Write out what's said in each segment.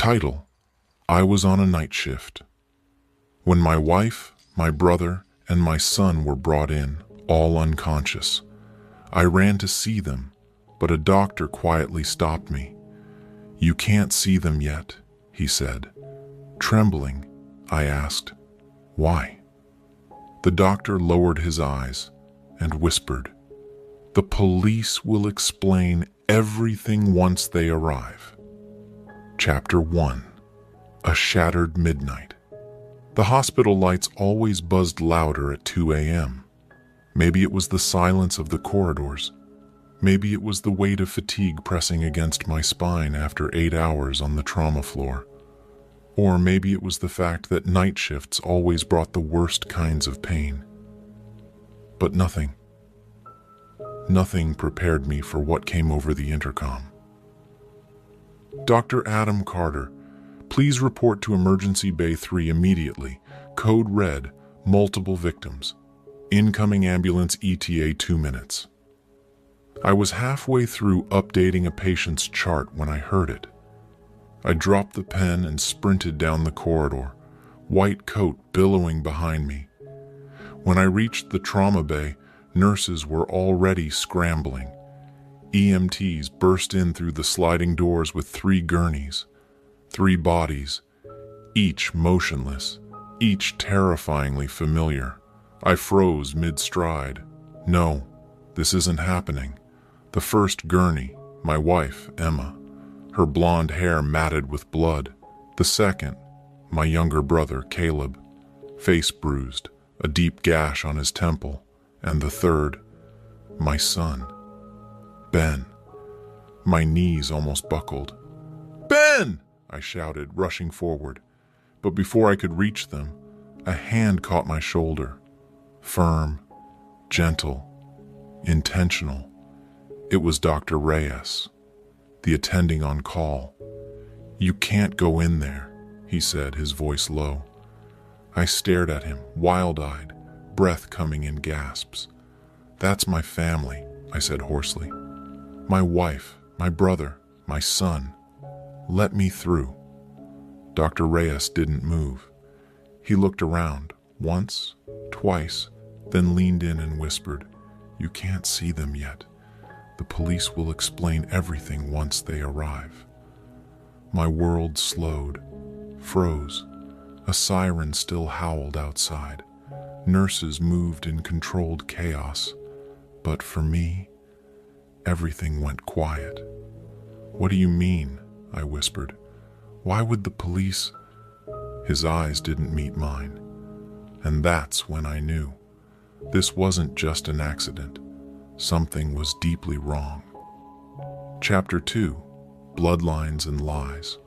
Title: I was on a night shift. When my wife, my brother, and my son were brought in, all unconscious, I ran to see them, but a doctor quietly stopped me. "You can't see them yet," he said. Trembling, I asked, "Why?" The doctor lowered his eyes and whispered, "The police will explain everything once they arrive." Chapter 1: A Shattered Midnight. The hospital lights always buzzed louder at 2 a.m. Maybe it was the silence of the corridors. Maybe it was the weight of fatigue pressing against my spine after 8 hours on the trauma floor. Or maybe it was the fact that night shifts always brought the worst kinds of pain. But nothing prepared me for what came over the intercom. "Dr. Adam Carter, please report to Emergency Bay 3 immediately. Code red, multiple victims. Incoming ambulance ETA 2 minutes." I was halfway through updating a patient's chart when I heard it. I dropped the pen and sprinted down the corridor, white coat billowing behind me. When I reached the trauma bay, nurses were already scrambling. EMTs burst in through the sliding doors with 3 gurneys, 3 bodies, each motionless, each terrifyingly familiar. I froze mid-stride. No, this isn't happening. The first gurney, my wife, Emma, her blonde hair matted with blood. The second, my younger brother, Caleb, face bruised, a deep gash on his temple. And the third, my son, Ben. My knees almost buckled. "Ben!" I shouted, rushing forward. But before I could reach them, a hand caught my shoulder. Firm, gentle, intentional. It was Dr. Reyes, the attending on call. "You can't go in there," he said, his voice low. I stared at him, wild-eyed, breath coming in gasps. "That's my family," I said hoarsely. "My wife, my brother, my son. Let me through." Dr. Reyes didn't move. He looked around, once, twice, then leaned in and whispered, "You can't see them yet. The police will explain everything once they arrive." My world slowed, froze. A siren still howled outside. Nurses moved in controlled chaos. But for me, everything went quiet. "What do you mean?" I whispered. "Why would the police—" His eyes didn't meet mine. And that's when I knew. This wasn't just an accident. Something was deeply wrong. Chapter 2: Bloodlines and Lies.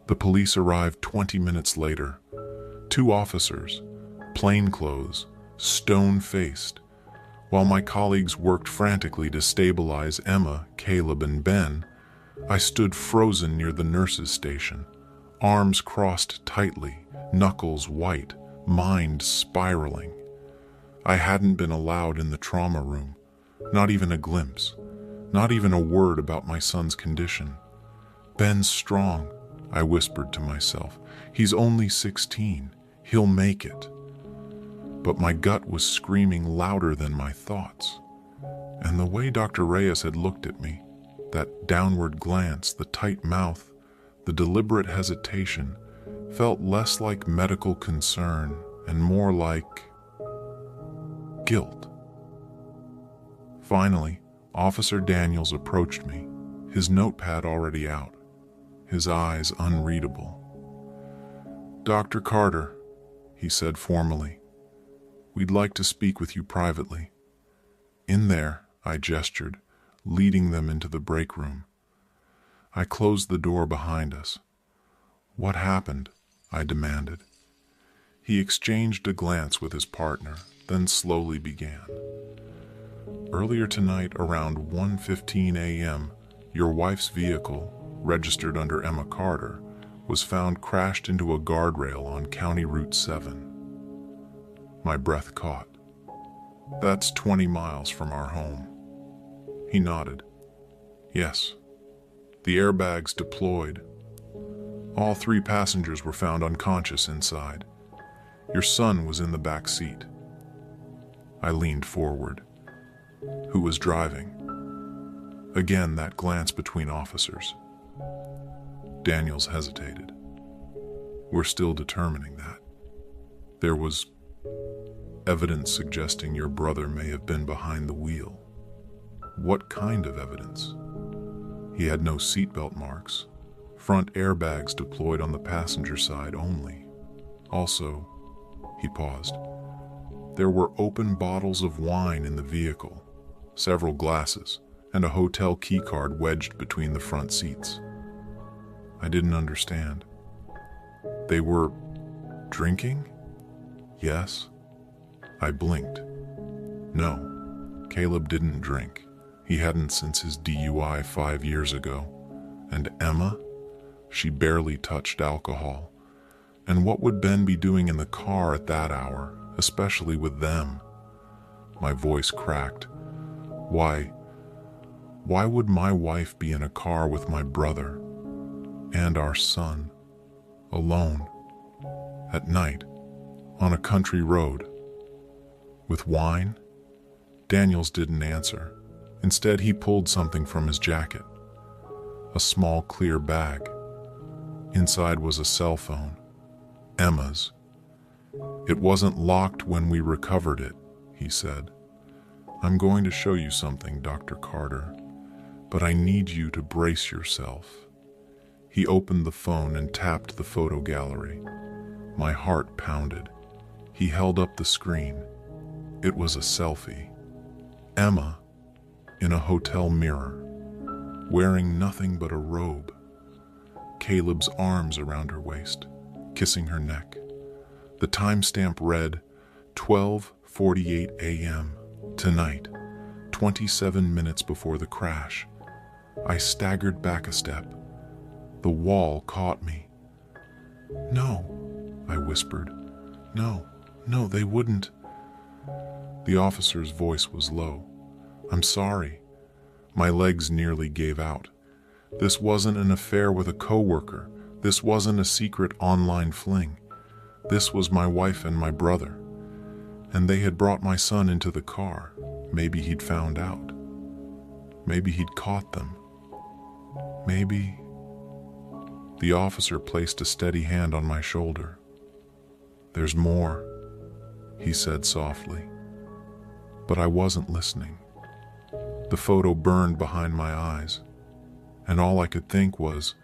The police arrived 20 minutes later. 2 officers, plainclothes, stone-faced. While my colleagues worked frantically to stabilize Emma, Caleb, and Ben, I stood frozen near the nurses' station, arms crossed tightly, knuckles white, mind spiraling. I hadn't been allowed in the trauma room, not even a glimpse, not even a word about my son's condition. "Ben's strong," I whispered to myself. "He's only 16. He'll make it." But my gut was screaming louder than my thoughts. And the way Dr. Reyes had looked at me, that downward glance, the tight mouth, the deliberate hesitation, felt less like medical concern and more like guilt. Finally, Officer Daniels approached me, his notepad already out, his eyes unreadable. "Dr. Carter," he said formally, "we'd like to speak with you privately." "In there," I gestured, leading them into the break room. I closed the door behind us. "What happened?" I demanded. He exchanged a glance with his partner, then slowly began. "Earlier tonight, around 1:15 a.m., your wife's vehicle, registered under Emma Carter, was found crashed into a guardrail on County Route 7. My breath caught. "That's 20 miles from our home." He nodded. "Yes. The airbags deployed. All 3 passengers were found unconscious inside. Your son was in the back seat. I leaned forward. Who was driving? Again, that glance between officers. Daniels hesitated. We're still determining that. There was evidence suggesting your brother may have been behind the wheel. What kind of evidence? He had no seatbelt marks. Front airbags deployed on the passenger side only. Also, he paused. There were open bottles of wine in the vehicle, several glasses, and a hotel keycard wedged between the front seats. I didn't understand. They were drinking? Yes. I blinked. No, Caleb didn't drink. He hadn't since his DUI 5 years ago. And Emma? She barely touched alcohol. And what would Ben be doing in the car at that hour, especially with them? My voice cracked. Why would my wife be in a car with my brother and our son, alone, at night, on a country road, with wine? Daniels didn't answer. Instead, he pulled something from his jacket, a small clear bag. Inside was a cell phone, Emma's. It wasn't locked when we recovered it, he said. I'm going to show you something, Dr. Carter, but I need you to brace yourself. He opened the phone and tapped the photo gallery. My heart pounded. He held up the screen. It was a selfie. Emma, in a hotel mirror, wearing nothing but a robe. Caleb's arms around her waist, kissing her neck. The timestamp read 12:48 a.m. tonight, 27 minutes before the crash. I staggered back a step. The wall caught me. No, I whispered. No, they wouldn't. The officer's voice was low. I'm sorry. My legs nearly gave out. This wasn't an affair with a coworker. This wasn't a secret online fling. This was my wife and my brother. And they had brought my son into the car. Maybe he'd found out. Maybe he'd caught them. Maybe... The officer placed a steady hand on my shoulder. There's more, he said softly. But I wasn't listening. The photo burned behind my eyes, and all I could think was,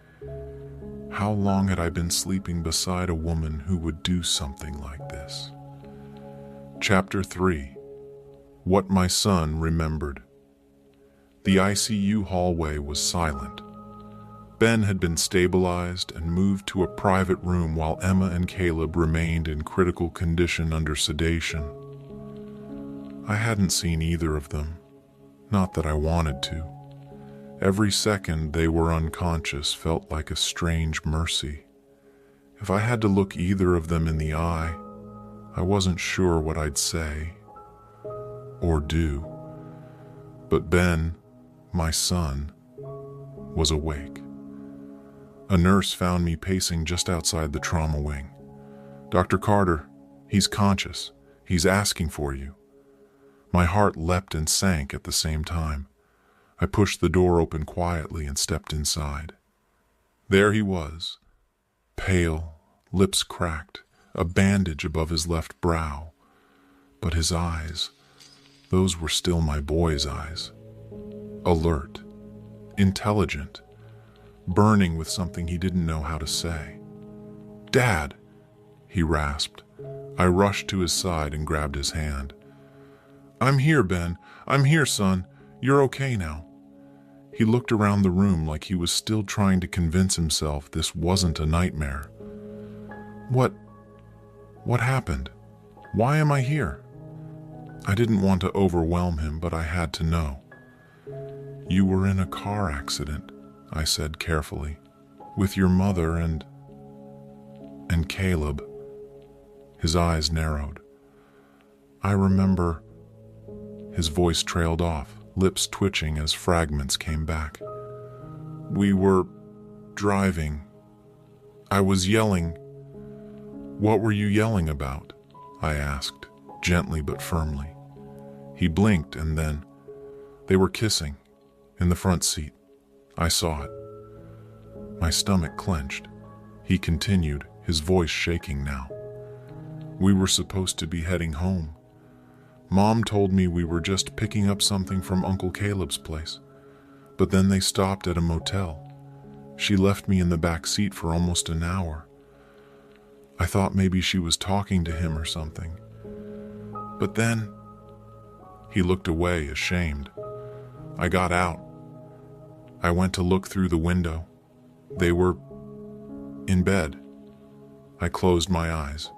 how long had I been sleeping beside a woman who would do something like this? Chapter 3. What My Son Remembered. The ICU hallway was silent. Ben had been stabilized and moved to a private room while Emma and Caleb remained in critical condition under sedation. I hadn't seen either of them, not that I wanted to. Every second they were unconscious felt like a strange mercy. If I had to look either of them in the eye, I wasn't sure what I'd say or do. But Ben, my son, was awake. A nurse found me pacing just outside the trauma wing. Dr. Carter, he's conscious. He's asking for you. My heart leapt and sank at the same time. I pushed the door open quietly and stepped inside. There he was, pale, lips cracked, a bandage above his left brow. But his eyes, those were still my boy's eyes. Alert, intelligent, burning with something he didn't know how to say. Dad, he rasped. I rushed to his side and grabbed his hand. I'm here, Ben. I'm here, son. You're okay now. He looked around the room like he was still trying to convince himself this wasn't a nightmare. What happened? Why am I here? I didn't want to overwhelm him, but I had to know. You were in a car accident, I said carefully, with your mother and Caleb. His eyes narrowed. I remember. His voice trailed off, lips twitching as fragments came back. We were driving. I was yelling. What were you yelling about? I asked, gently but firmly. He blinked and then, they were kissing, in the front seat. I saw it. My stomach clenched. He continued, his voice shaking now. We were supposed to be heading home. Mom told me we were just picking up something from Uncle Caleb's place, but then they stopped at a motel. She left me in the back seat for almost an hour. I thought maybe she was talking to him or something. But then, he looked away, ashamed. I got out. I went to look through the window. They were in bed. I closed my eyes.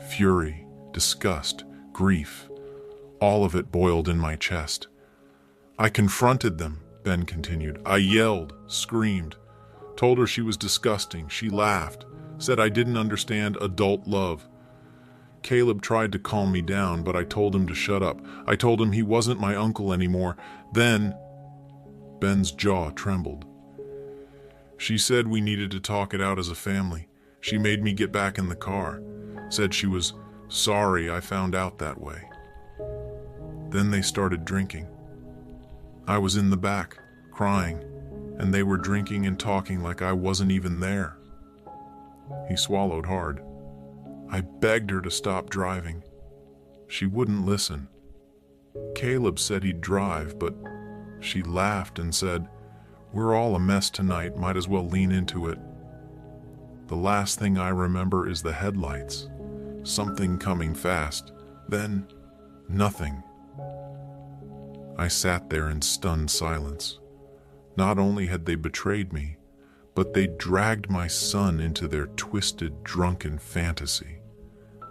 Fury, disgust, grief, all of it boiled in my chest. I confronted them, Ben continued. I yelled, screamed, told her she was disgusting. She laughed, said I didn't understand adult love. Caleb tried to calm me down, but I told him to shut up. I told him he wasn't my uncle anymore. Then, Ben's jaw trembled. She said we needed to talk it out as a family. She made me get back in the car, said she was sorry I found out that way. Then they started drinking. I was in the back, crying, and they were drinking and talking like I wasn't even there. He swallowed hard. I begged her to stop driving. She wouldn't listen. Caleb said he'd drive, but she laughed and said, "We're all a mess tonight, might as well lean into it." The last thing I remember is the headlights, something coming fast, then nothing. I sat there in stunned silence. Not only had they betrayed me, but they dragged my son into their twisted, drunken fantasy.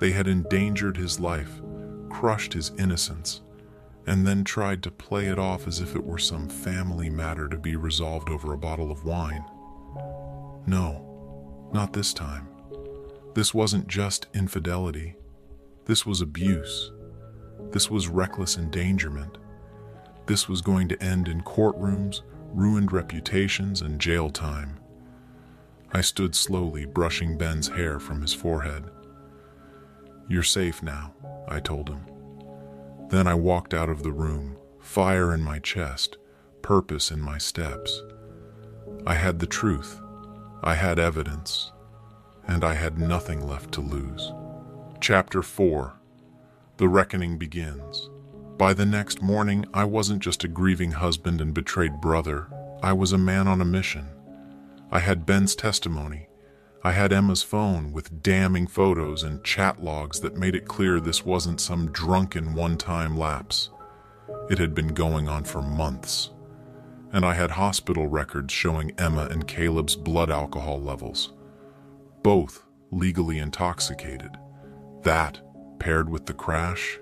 They had endangered his life, crushed his innocence, and then tried to play it off as if it were some family matter to be resolved over a bottle of wine. No, not this time. This wasn't just infidelity. This was abuse. This was reckless endangerment. This was going to end in courtrooms, ruined reputations, and jail time. I stood slowly, brushing Ben's hair from his forehead. "You're safe now," I told him. Then I walked out of the room, fire in my chest, purpose in my steps. I had the truth, I had evidence, and I had nothing left to lose. Chapter 4. The reckoning begins. By the next morning, I wasn't just a grieving husband and betrayed brother. I was a man on a mission. I had Ben's testimony. I had Emma's phone with damning photos and chat logs that made it clear this wasn't some drunken one-time lapse. It had been going on for months. And I had hospital records showing Emma and Caleb's blood alcohol levels. Both legally intoxicated. That, paired with the crash,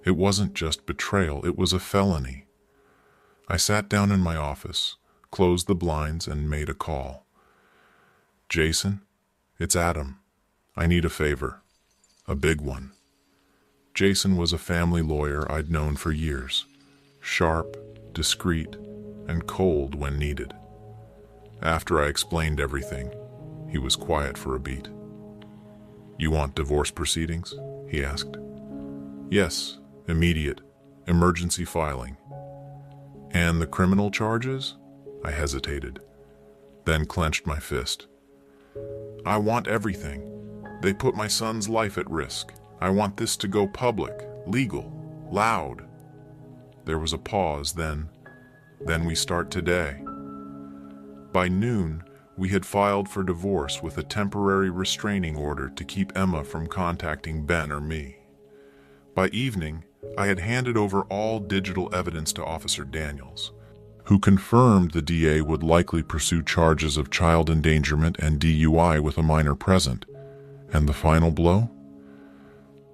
it wasn't just betrayal, it was a felony. I sat down in my office, closed the blinds, and made a call. "Jason, it's Adam. I need a favor. A big one." Jason was a family lawyer I'd known for years. Sharp, discreet, and cold when needed. After I explained everything, he was quiet for a beat. "You want divorce proceedings?" he asked. "Yes, immediate, emergency filing." "And the criminal charges?" I hesitated, then clenched my fist. "I want everything. They put my son's life at risk. I want this to go public, legal, loud." There was a pause, then we start today. By noon, we had filed for divorce with a temporary restraining order to keep Emma from contacting Ben or me. By evening, I had handed over all digital evidence to Officer Daniels, who confirmed the DA would likely pursue charges of child endangerment and DUI with a minor present. And the final blow?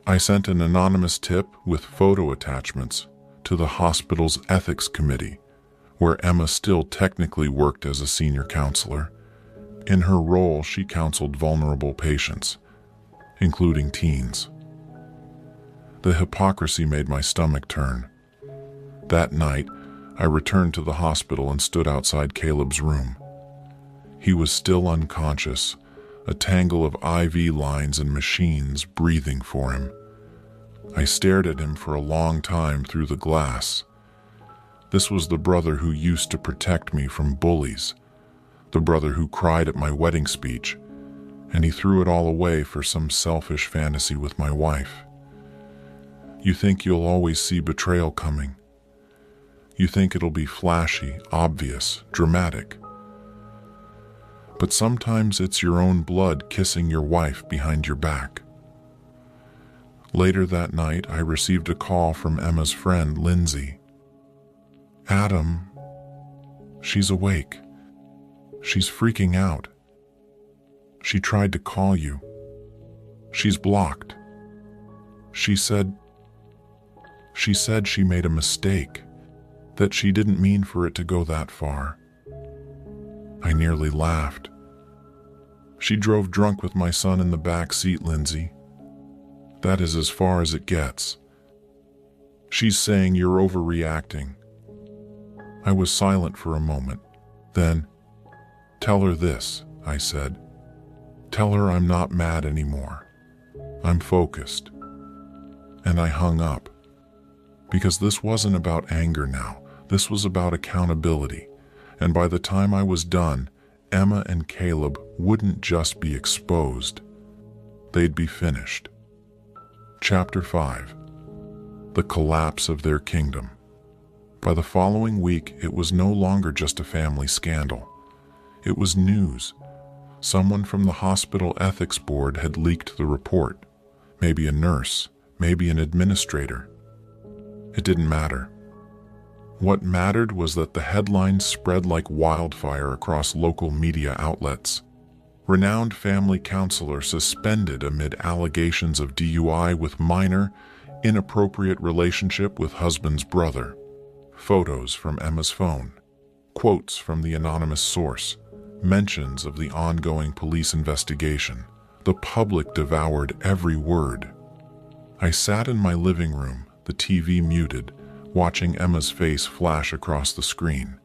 I sent an anonymous tip with photo attachments to the hospital's ethics committee, where Emma still technically worked as a senior counselor. In her role, she counseled vulnerable patients, including teens. The hypocrisy made my stomach turn. That night, I returned to the hospital and stood outside Caleb's room. He was still unconscious, a tangle of IV lines and machines breathing for him. I stared at him for a long time through the glass. This was the brother who used to protect me from bullies, the brother who cried at my wedding speech, and he threw it all away for some selfish fantasy with my wife. You think you'll always see betrayal coming. You think it'll be flashy, obvious, dramatic. But sometimes it's your own blood kissing your wife behind your back. Later that night, I received a call from Emma's friend, Lindsay. Adam, she's awake. She's freaking out. She tried to call you. She's blocked. She said she made a mistake, that she didn't mean for it to go that far. I nearly laughed. She drove drunk with my son in the back seat, Lindsay. That is as far as it gets. She's saying you're overreacting. I was silent for a moment. Then, tell her this, I said. Tell her I'm not mad anymore. I'm focused. And I hung up. Because this wasn't about anger now. This was about accountability. And by the time I was done, Emma and Caleb wouldn't just be exposed. They'd be finished. Chapter 5. The collapse of their kingdom. By the following week, it was no longer just a family scandal. It was news. Someone from the hospital ethics board had leaked the report. Maybe a nurse, maybe an administrator. It didn't matter. What mattered was that the headlines spread like wildfire across local media outlets. Renowned family counselor suspended amid allegations of DUI with minor, inappropriate relationship with husband's brother. Photos from Emma's phone. Quotes from the anonymous source. Mentions of the ongoing police investigation. The public devoured every word. I sat in my living room, the TV muted, watching Emma's face flash across the screen.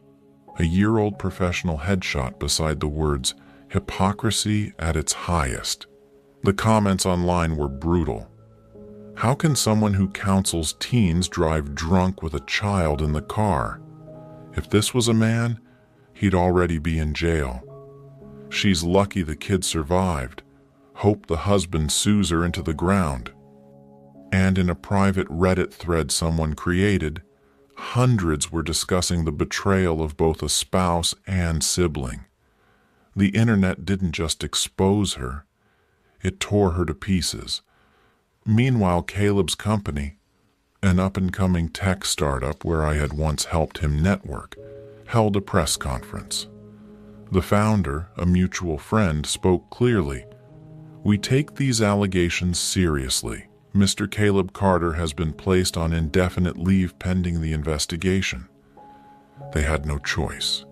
A year-old professional headshot beside the words, "Hypocrisy at its highest." The comments online were brutal. How can someone who counsels teens drive drunk with a child in the car? If this was a man, he'd already be in jail. She's lucky the kid survived. Hope the husband sues her into the ground. And in a private Reddit thread someone created, hundreds were discussing the betrayal of both a spouse and sibling. The internet didn't just expose her, it tore her to pieces. Meanwhile, Caleb's company, an up-and-coming tech startup where I had once helped him network, held a press conference. The founder, a mutual friend, spoke clearly. "We take these allegations seriously. Mr. Caleb Carter has been placed on indefinite leave pending the investigation." They had no choice.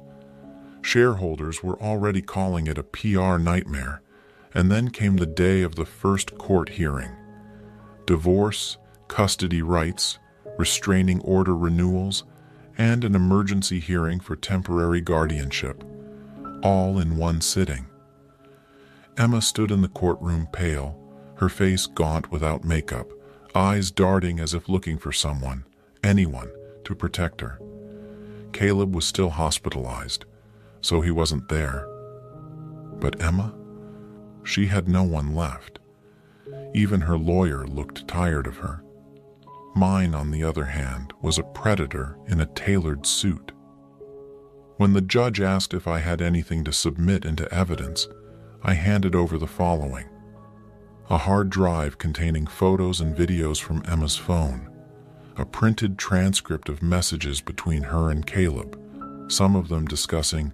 Shareholders were already calling it a PR nightmare, and then came the day of the first court hearing. Divorce, custody rights, restraining order renewals, and an emergency hearing for temporary guardianship, all in one sitting. Emma stood in the courtroom pale, her face gaunt without makeup, eyes darting as if looking for someone, anyone, to protect her. Caleb was still hospitalized, so he wasn't there. But Emma? She had no one left. Even her lawyer looked tired of her. Mine, on the other hand, was a predator in a tailored suit. When the judge asked if I had anything to submit into evidence, I handed over the following: a hard drive containing photos and videos from Emma's phone, a printed transcript of messages between her and Caleb, some of them discussing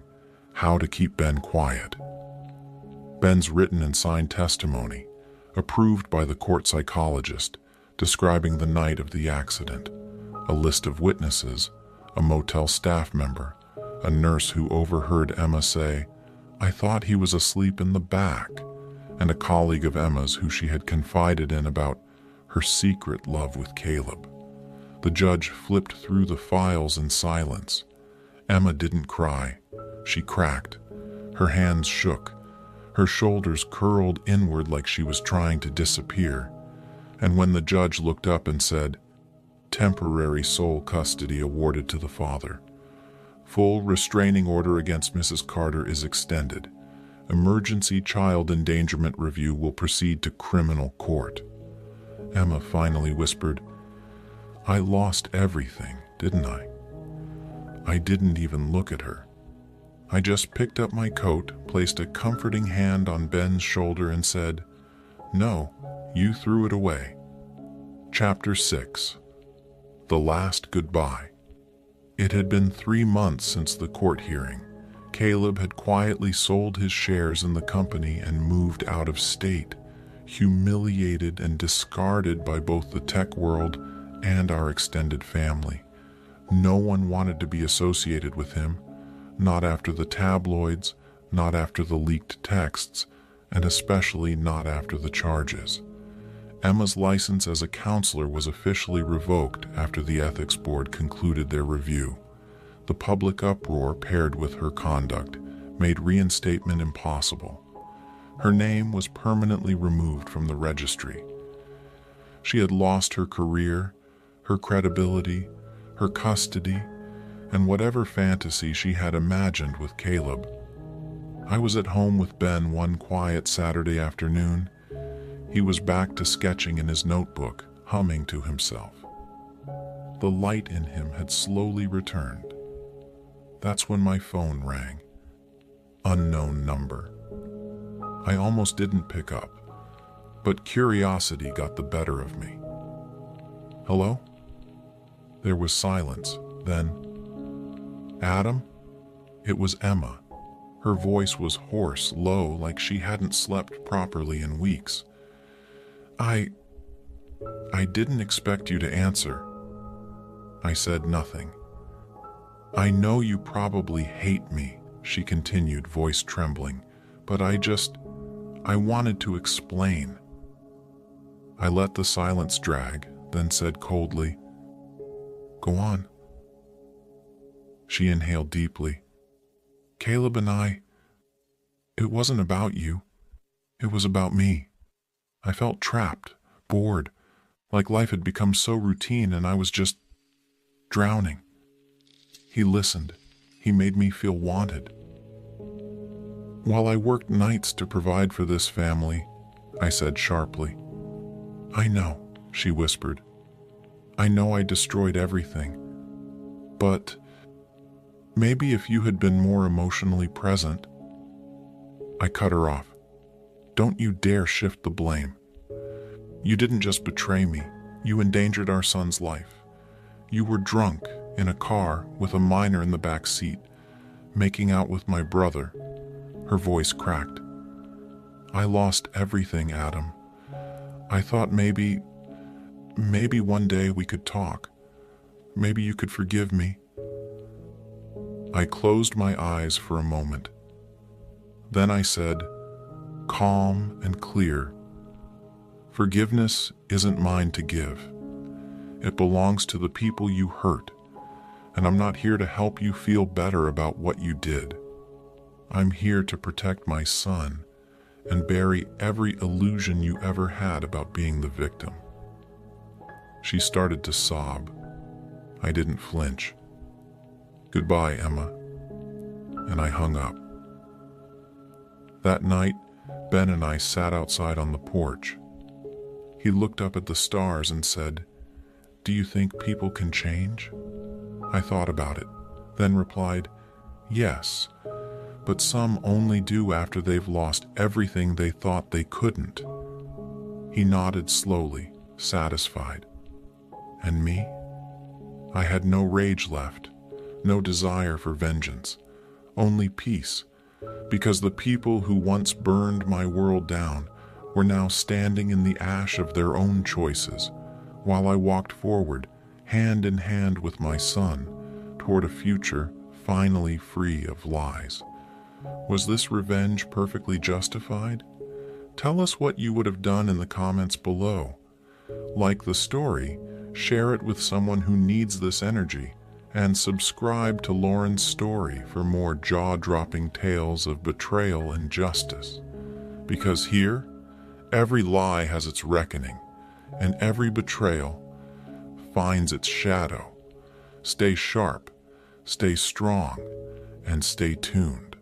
how to keep Ben quiet. Ben's written and signed testimony, approved by the court psychologist, describing the night of the accident, a list of witnesses, a motel staff member, a nurse who overheard Emma say, "I thought he was asleep in the back," and a colleague of Emma's who she had confided in about her secret love with Caleb. The judge flipped through the files in silence. Emma didn't cry. She cracked, Her hands shook. Her shoulders curled inward like she was trying to disappear. And when the judge looked up and said, "Temporary sole custody awarded to the father. Full restraining order against Mrs. Carter is extended. Emergency child endangerment review will proceed to criminal court." Emma finally whispered, "I lost everything, didn't I?" I didn't even look at her. I just picked up my coat, placed a comforting hand on Ben's shoulder and said, "No, you threw it away." Chapter 6. The Last Goodbye. It had been 3 months since the court hearing. Caleb had quietly sold his shares in the company and moved out of state, humiliated and discarded by both the tech world and our extended family. No one wanted to be associated with him, not after the tabloids, not after the leaked texts, and especially not after the charges. Emma's license as a counselor was officially revoked after the ethics board concluded their review. The public uproar paired with her conduct made reinstatement impossible. Her name was permanently removed from the registry. She had lost her career, her credibility, her custody, and whatever fantasy she had imagined with Caleb. I was at home with Ben one quiet Saturday afternoon. He was back to sketching in his notebook, humming to himself. The light in him had slowly returned. That's when my phone rang. Unknown number. I almost didn't pick up, but curiosity got the better of me. "Hello?" There was silence. Then, "Adam?" It was Emma. Her voice was hoarse, low, like she hadn't slept properly in weeks. I didn't expect you to answer." I said nothing. "I know you probably hate me," she continued, voice trembling, "but I wanted to explain." I let the silence drag, then said coldly, "Go on." She inhaled deeply. "Caleb and it wasn't about you. It was about me. I felt trapped, bored, like life had become so routine and I was just drowning." He listened. He made me feel wanted. "While I worked nights to provide for this family," I said sharply. "I know," she whispered. "I know I destroyed everything. But maybe if you had been more emotionally present." I cut her off. "Don't you dare shift the blame. You didn't just betray me. You endangered our son's life. You were drunk in a car with a minor in the back seat, making out with my brother." Her voice cracked. "I lost everything, Adam. I thought maybe one day we could talk. Maybe you could forgive me." I closed my eyes for a moment. Then I said, calm and clear, "Forgiveness isn't mine to give. It belongs to the people you hurt, and I'm not here to help you feel better about what you did. I'm here to protect my son and bury every illusion you ever had about being the victim." She started to sob. I didn't flinch. "Goodbye, Emma." And I hung up. That night, Ben and I sat outside on the porch. He looked up at the stars and said, "Do you think people can change?" I thought about it, then replied, "Yes, but some only do after they've lost everything they thought they couldn't." He nodded slowly, satisfied. And me? I had no rage left, no desire for vengeance, only peace, because the people who once burned my world down were now standing in the ash of their own choices, while I walked forward, hand in hand with my son, toward a future finally free of lies. Was this revenge perfectly justified? Tell us what you would have done in the comments below. Like the story, share it with someone who needs this energy, and subscribe to Lauren's story for more jaw-dropping tales of betrayal and justice. Because here, every lie has its reckoning, and every betrayal finds its shadow. Stay sharp, stay strong, and stay tuned.